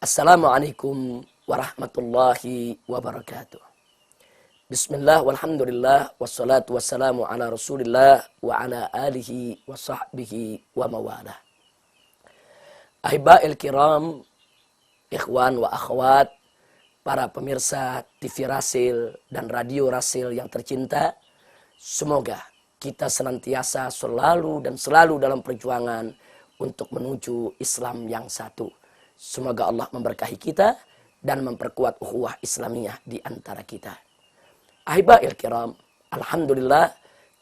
Assalamualaikum warahmatullahi wabarakatuh. Bismillah walhamdulillah wassalatu wassalamu ala rasulillah wa ala alihi wa sahbihi wa mawalah. Ahiba'il kiram, ikhwan wa akhwat, para pemirsa TV Rasil dan Radio Rasil yang tercinta, semoga kita senantiasa selalu dalam perjuangan untuk menuju Islam yang satu. Semoga Allah memberkahi kita dan memperkuat ukhuwah Islamiyah di antara kita. Ahiba'il kiram, alhamdulillah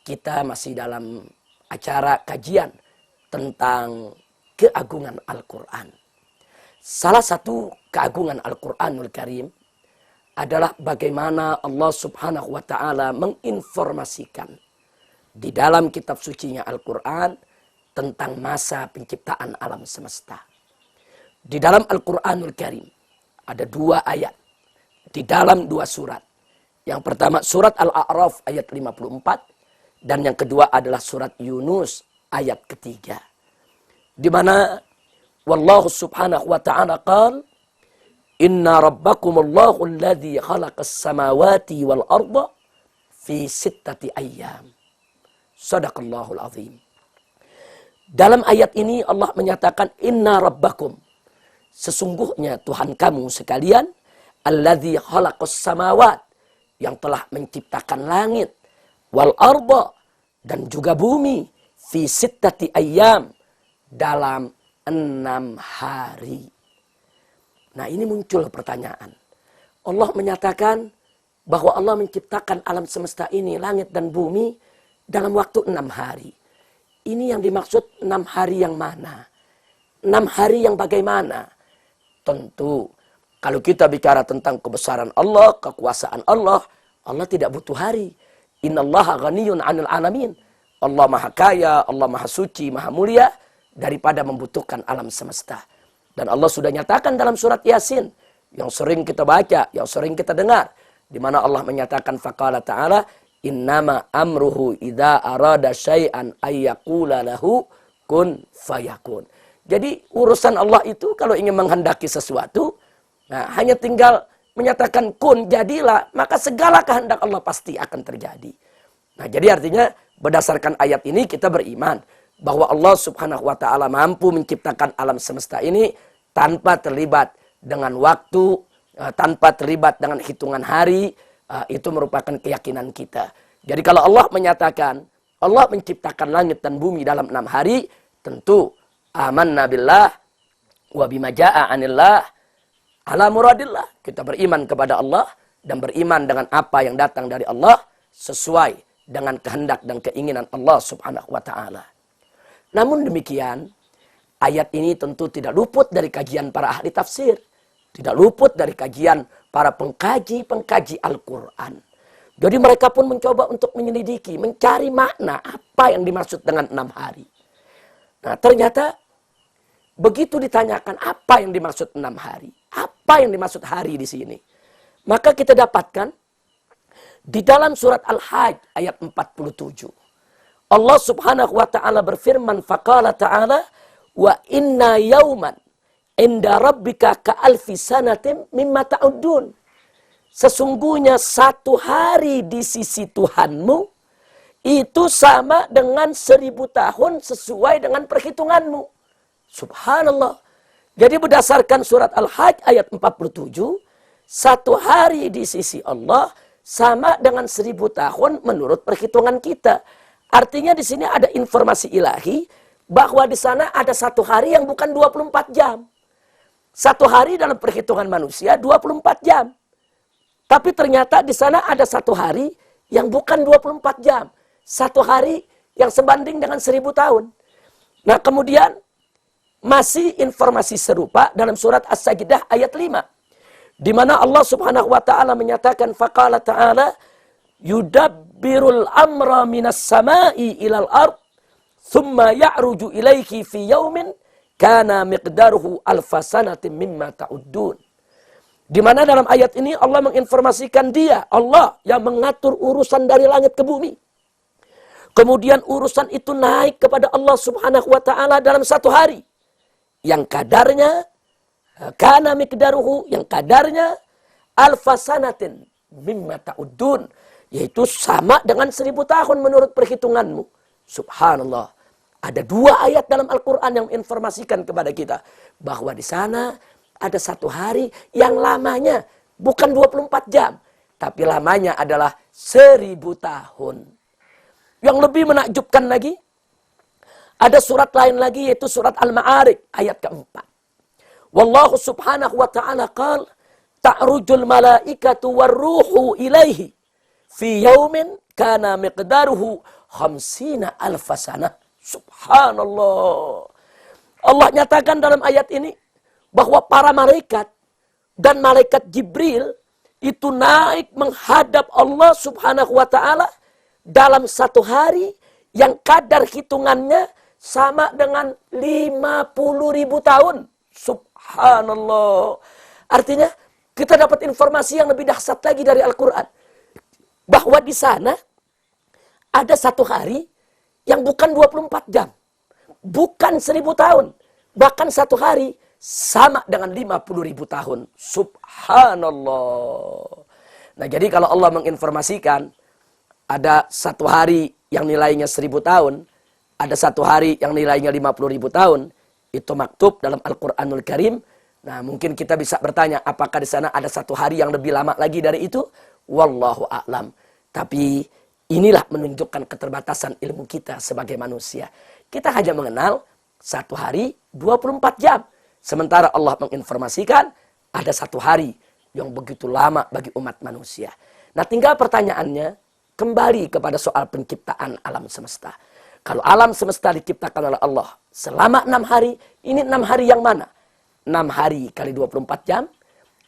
kita masih dalam acara kajian tentang keagungan Al-Quran. Salah satu keagungan Al-Quranul Karim adalah bagaimana Allah Subhanahu wa Ta'ala menginformasikan di dalam kitab sucinya Al-Quran tentang masa penciptaan alam semesta. Di dalam Al-Quranul Karim ada 2 ayat di dalam 2 surat. Yang pertama surat Al-A'raf ayat 54 dan yang kedua adalah surat Yunus ayat ketiga. Di mana wallahu subhanahu wa ta'ala qala inna rabbakumullahu alladhi khalaqas samawati wal arda fi 6 ayyam. Shadaqallahul azim. Dalam ayat ini Allah menyatakan inna rabbakum, sesungguhnya Tuhan kamu sekalian, alladzi khalaqas samawat, yang telah menciptakan langit, wal arda, dan juga bumi, fi 6 ayyam, dalam 6 hari. Nah, ini muncul pertanyaan. Allah menyatakan bahwa Allah menciptakan alam semesta ini, langit dan bumi, dalam waktu 6 hari. Ini yang dimaksud 6 hari yang mana? 6 hari yang bagaimana? Tentu, kalau kita bicara tentang kebesaran Allah, kekuasaan Allah, Allah tidak butuh hari. Innallaha ghaniyun 'anil 'alamin. Allah maha kaya, Allah maha suci, maha mulia daripada membutuhkan alam semesta. Dan Allah sudah nyatakan dalam surat Yasin yang sering kita baca, yang sering kita dengar, di mana Allah menyatakan faqala ta'ala innama amruhu idza arada syai'an ayyaqula lahu kun fayakun. Jadi urusan Allah itu kalau ingin menghendaki sesuatu, nah hanya tinggal menyatakan kun, jadilah, maka segala kehendak Allah pasti akan terjadi. Nah, jadi artinya berdasarkan ayat ini kita beriman bahwa Allah Subhanahu wa Ta'ala mampu menciptakan alam semesta ini tanpa terlibat dengan waktu, tanpa terlibat dengan hitungan hari. Itu merupakan keyakinan kita. Jadi kalau Allah menyatakan Allah menciptakan langit dan bumi dalam 6 hari, tentu amanna billah wa bima jaa 'anillah ala muradillah. Kita beriman kepada Allah dan beriman dengan apa yang datang dari Allah sesuai dengan kehendak dan keinginan Allah Subhanahu wa Ta'ala. Namun demikian, ayat ini tentu tidak luput dari kajian para ahli tafsir, tidak luput dari kajian para pengkaji Al-Quran. Jadi mereka pun mencoba untuk menyelidiki, mencari makna apa yang dimaksud dengan 6 hari. Nah, ternyata begitu ditanyakan apa yang dimaksud 6 hari, apa yang dimaksud hari di sini, maka kita dapatkan di dalam surat Al-Hajj ayat 47. Allah Subhanahu wa Ta'ala berfirman, faqala ta'ala wa inna yauman inda rabbika ka'alfi sanatin mimma ta'uddun. Sesungguhnya 1 hari di sisi Tuhanmu itu sama dengan 1000 tahun sesuai dengan perhitunganmu. Subhanallah. Jadi berdasarkan surat Al-Hajj ayat 47, 1 hari di sisi Allah sama dengan 1000 tahun menurut perhitungan kita. Artinya di sini ada informasi ilahi bahwa di sana ada 1 hari yang bukan 24 jam. 1 hari dalam perhitungan manusia 24 jam. Tapi ternyata di sana ada 1 hari yang bukan 24 jam. 1 hari yang sebanding dengan 1000 tahun. Nah, kemudian masih informasi serupa dalam surat As-Sajdah ayat 5. Di mana Allah Subhanahu wa Ta'ala menyatakan faqala ta'ala yudabbirul amra minas sama'i ilal ard thumma ya'ruju ilaihi fi yaumin kana miqdaruhu alfa sanatin mimma ta'uddun. Di mana dalam ayat ini Allah menginformasikan Dia, Allah yang mengatur urusan dari langit ke bumi. Kemudian urusan itu naik kepada Allah Subhanahu wa Ta'ala dalam 1 hari. Yang kadarnya Kana miqdaruhu, yang kadarnya alfasanatin mimma ta'udun, yaitu sama dengan 1000 tahun menurut perhitunganmu. Subhanallah. Ada 2 ayat dalam Al-Quran yang menginformasikan kepada kita bahwa di sana ada 1 hari yang lamanya bukan 24 jam, tapi lamanya adalah 1000 tahun. Yang lebih menakjubkan lagi, ada surat lain lagi, yaitu surat Al-Ma'arij ayat keempat. Wallahu subhanahu wa ta'ala qala ta'rujul malaikatu warruhu ilaihi fi yaumin kana miqdaruhu khamsina alfasana. Subhanallah. Allah nyatakan dalam ayat ini bahwa para malaikat dan malaikat Jibril itu naik menghadap Allah subhanahu wa ta'ala dalam 1 hari yang kadar hitungannya sama dengan 50.000 tahun. Subhanallah. Artinya kita dapat informasi yang lebih dahsyat lagi dari Al-Quran. Bahwa di sana ada 1 hari yang bukan 24 jam. Bukan 1000 tahun. Bahkan 1 hari sama dengan 50.000 tahun. Subhanallah. Nah, jadi kalau Allah menginformasikan ada 1 hari yang nilainya 1000 tahun, ada 1 hari yang nilainya 50.000 tahun, itu maktub dalam Al-Quranul Karim. Nah, mungkin kita bisa bertanya, apakah di sana ada 1 hari yang lebih lama lagi dari itu? Wallahu a'lam. Tapi inilah menunjukkan keterbatasan ilmu kita sebagai manusia. Kita hanya mengenal 1 hari 24 jam. Sementara Allah menginformasikan ada 1 hari yang begitu lama bagi umat manusia. Nah, tinggal pertanyaannya kembali kepada soal penciptaan alam semesta. Kalau alam semesta diciptakan oleh Allah selama 6 hari, ini 6 hari yang mana? 6 hari kali 24 jam?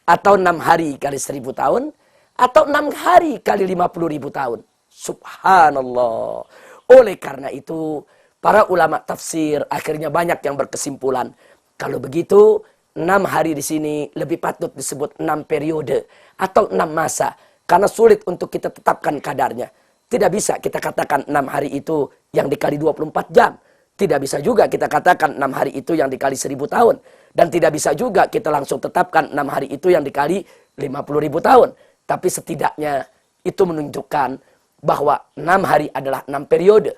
Atau 6 hari kali 1000 tahun? Atau 6 hari kali 50.000 tahun? Subhanallah. Oleh karena itu, para ulama tafsir akhirnya banyak yang berkesimpulan. Kalau begitu, 6 hari di sini lebih patut disebut 6 periode atau 6 masa. Karena sulit untuk kita tetapkan kadarnya. Tidak bisa kita katakan 6 hari itu yang dikali 24 jam. Tidak bisa juga kita katakan 6 hari itu yang dikali 1000 tahun. Dan tidak bisa juga kita langsung tetapkan 6 hari itu yang dikali 50.000 tahun. Tapi setidaknya itu menunjukkan bahwa 6 hari adalah 6 periode.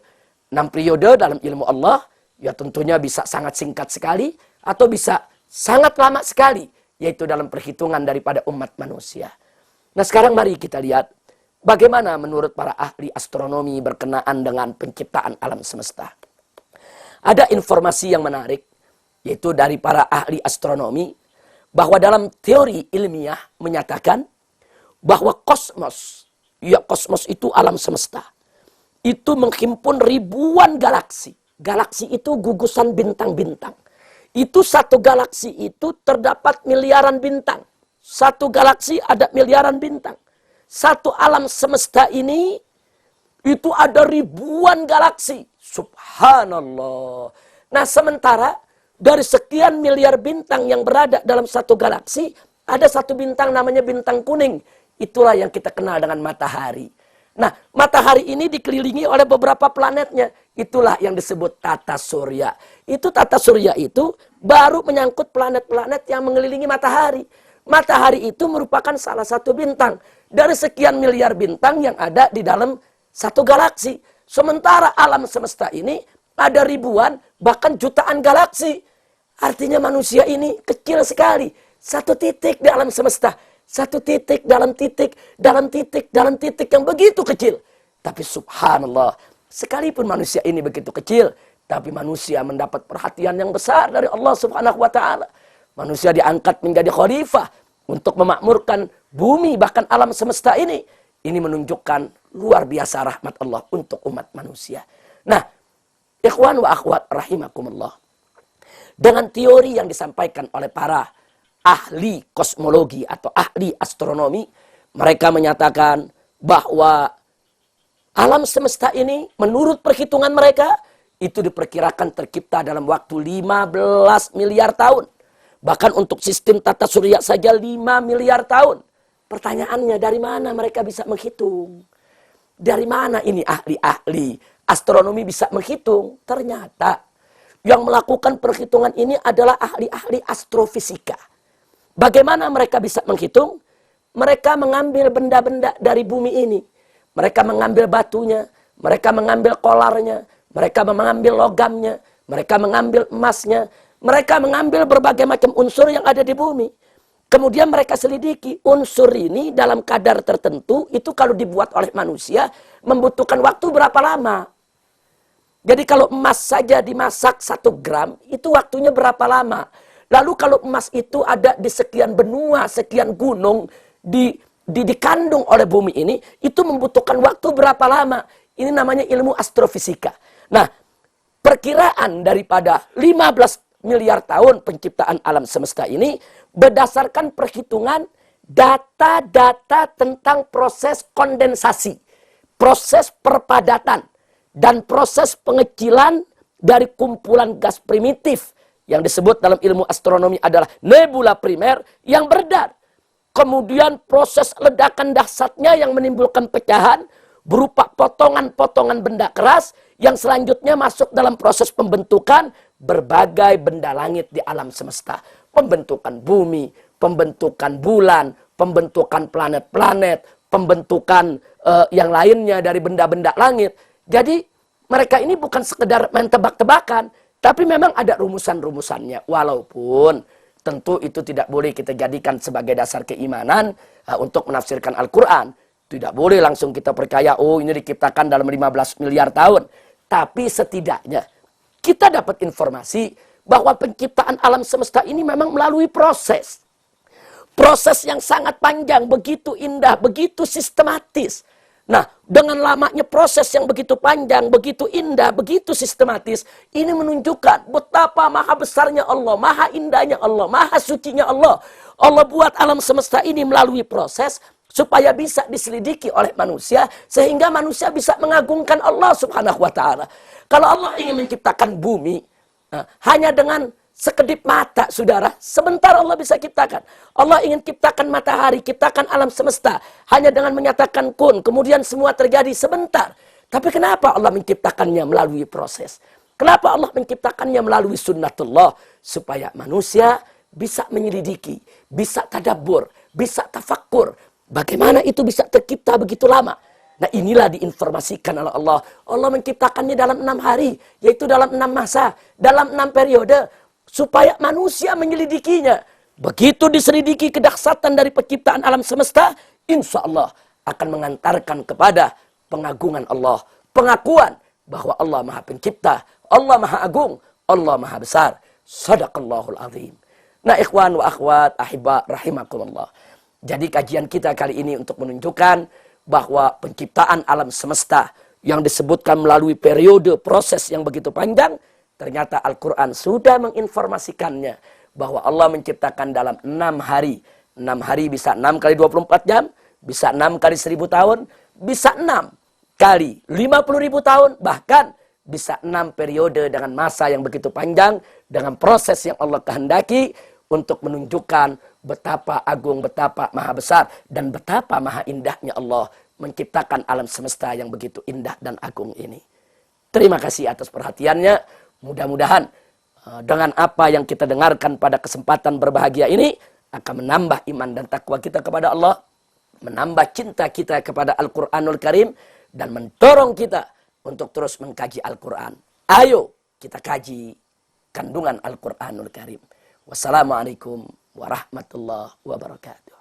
6 periode dalam ilmu Allah, ya tentunya bisa sangat singkat sekali atau bisa sangat lama sekali. Yaitu dalam perhitungan daripada umat manusia. Nah, sekarang mari kita lihat bagaimana menurut para ahli astronomi berkenaan dengan penciptaan alam semesta. Ada informasi yang menarik, yaitu dari para ahli astronomi, bahwa dalam teori ilmiah menyatakan bahwa kosmos, ya kosmos itu alam semesta, itu menghimpun ribuan galaksi. Galaksi itu gugusan bintang-bintang. Itu 1 galaksi itu terdapat miliaran bintang. 1 galaksi ada miliaran bintang. 1 alam semesta ini itu ada ribuan galaksi. Subhanallah. Nah, sementara dari sekian miliar bintang yang berada dalam 1 galaksi, ada 1 bintang namanya bintang kuning. Itulah yang kita kenal dengan matahari. Nah, matahari ini dikelilingi oleh beberapa planetnya. Itulah yang disebut tata surya. Itu tata surya itu baru menyangkut planet-planet yang mengelilingi matahari. Matahari itu merupakan salah 1 bintang dari sekian miliar bintang yang ada di dalam 1 galaksi. Sementara alam semesta ini ada ribuan, bahkan jutaan galaksi. Artinya manusia ini kecil sekali. 1 titik di alam semesta. 1 titik dalam titik, dalam titik, dalam titik yang begitu kecil. Tapi subhanallah, sekalipun manusia ini begitu kecil, tapi manusia mendapat perhatian yang besar dari Allah subhanahu wa ta'ala. Manusia diangkat menjadi khalifah untuk memakmurkan bumi, bahkan alam semesta ini. Ini menunjukkan luar biasa rahmat Allah untuk umat manusia. Nah, ikhwan wa akhwat rahimakumullah. Dengan teori yang disampaikan oleh para ahli kosmologi atau ahli astronomi, mereka menyatakan bahwa alam semesta ini menurut perhitungan mereka itu diperkirakan tercipta dalam waktu 15 miliar tahun. Bahkan untuk sistem tata surya saja 5 miliar tahun. Pertanyaannya, dari mana mereka bisa menghitung? Dari mana ini ahli-ahli astronomi bisa menghitung? Ternyata yang melakukan perhitungan ini adalah ahli-ahli astrofisika. Bagaimana mereka bisa menghitung? Mereka mengambil benda-benda dari bumi ini. Mereka mengambil batunya, mereka mengambil kolarnya, mereka mengambil logamnya, mereka mengambil emasnya, mereka mengambil berbagai macam unsur yang ada di bumi. Kemudian mereka selidiki unsur ini dalam kadar tertentu itu kalau dibuat oleh manusia membutuhkan waktu berapa lama. Jadi kalau emas saja dimasak 1 gram itu waktunya berapa lama. Lalu kalau emas itu ada di sekian benua, sekian gunung dikandung oleh bumi ini, itu membutuhkan waktu berapa lama. Ini namanya ilmu astrofisika. Nah, perkiraan daripada 15 miliar tahun penciptaan alam semesta ini berdasarkan perhitungan data-data tentang proses kondensasi, proses perpadatan, dan proses pengecilan dari kumpulan gas primitif yang disebut dalam ilmu astronomi adalah nebula primer yang beredar. Kemudian proses ledakan dahsyatnya yang menimbulkan pecahan berupa potongan-potongan benda keras yang selanjutnya masuk dalam proses pembentukan berbagai benda langit di alam semesta. Pembentukan bumi, pembentukan bulan, pembentukan planet-planet, pembentukan yang lainnya dari benda-benda langit. Jadi mereka ini bukan sekedar main tebak-tebakan, tapi memang ada rumusan-rumusannya. Walaupun tentu itu tidak boleh kita jadikan sebagai dasar keimanan untuk menafsirkan Al-Quran. Tidak boleh langsung kita percaya, oh ini diciptakan dalam 15 miliar tahun. Tapi setidaknya kita dapat informasi bahwa penciptaan alam semesta ini memang melalui proses. Proses yang sangat panjang, begitu indah, begitu sistematis. Nah, dengan lamanya proses yang begitu panjang, begitu indah, begitu sistematis, ini menunjukkan betapa maha besarnya Allah, maha indahnya Allah, maha sucinya Allah. Allah buat alam semesta ini melalui proses supaya bisa diselidiki oleh manusia, sehingga manusia bisa mengagungkan Allah subhanahu wa ta'ala. Kalau Allah ingin menciptakan bumi, hanya dengan sekedip mata, saudara, sebentar Allah bisa ciptakan. Allah ingin ciptakan matahari, ciptakan alam semesta, hanya dengan menyatakan kun, kemudian semua terjadi sebentar. Tapi kenapa Allah menciptakannya melalui proses? Kenapa Allah menciptakannya melalui sunnatullah? Supaya manusia bisa menyelidiki, bisa tadabbur, bisa tafakkur. Bagaimana itu bisa tercipta begitu lama? Nah, inilah diinformasikan oleh Allah. Allah menciptakannya dalam 6 hari, yaitu dalam 6 masa, dalam 6 periode, supaya manusia menyelidikinya. Begitu diselidiki kedahsyatan dari penciptaan alam semesta, insya Allah akan mengantarkan kepada pengagungan Allah. Pengakuan bahwa Allah maha pencipta, Allah maha agung, Allah maha besar. Sadaqallahul azim. Nah, ikhwan wa akhwat, ahibba rahimakumullah. Jadi kajian kita kali ini untuk menunjukkan bahwa penciptaan alam semesta yang disebutkan melalui periode proses yang begitu panjang, ternyata Al-Quran sudah menginformasikannya bahwa Allah menciptakan dalam 6 hari. 6 hari bisa 6 kali 24 jam, bisa 6 kali 1000 tahun, bisa 6 kali 50.000 tahun, bahkan bisa 6 periode dengan masa yang begitu panjang, dengan proses yang Allah kehendaki untuk menunjukkan betapa agung, betapa maha besar, dan betapa maha indahnya Allah menciptakan alam semesta yang begitu indah dan agung ini. Terima kasih atas perhatiannya. Mudah-mudahan dengan apa yang kita dengarkan pada kesempatan berbahagia ini akan menambah iman dan takwa kita kepada Allah, menambah cinta kita kepada Al-Quranul Karim, dan mendorong kita untuk terus mengkaji Al-Quran. Ayo kita kaji kandungan Al-Quranul Karim. Wassalamualaikum warahmatullahi wabarakatuh.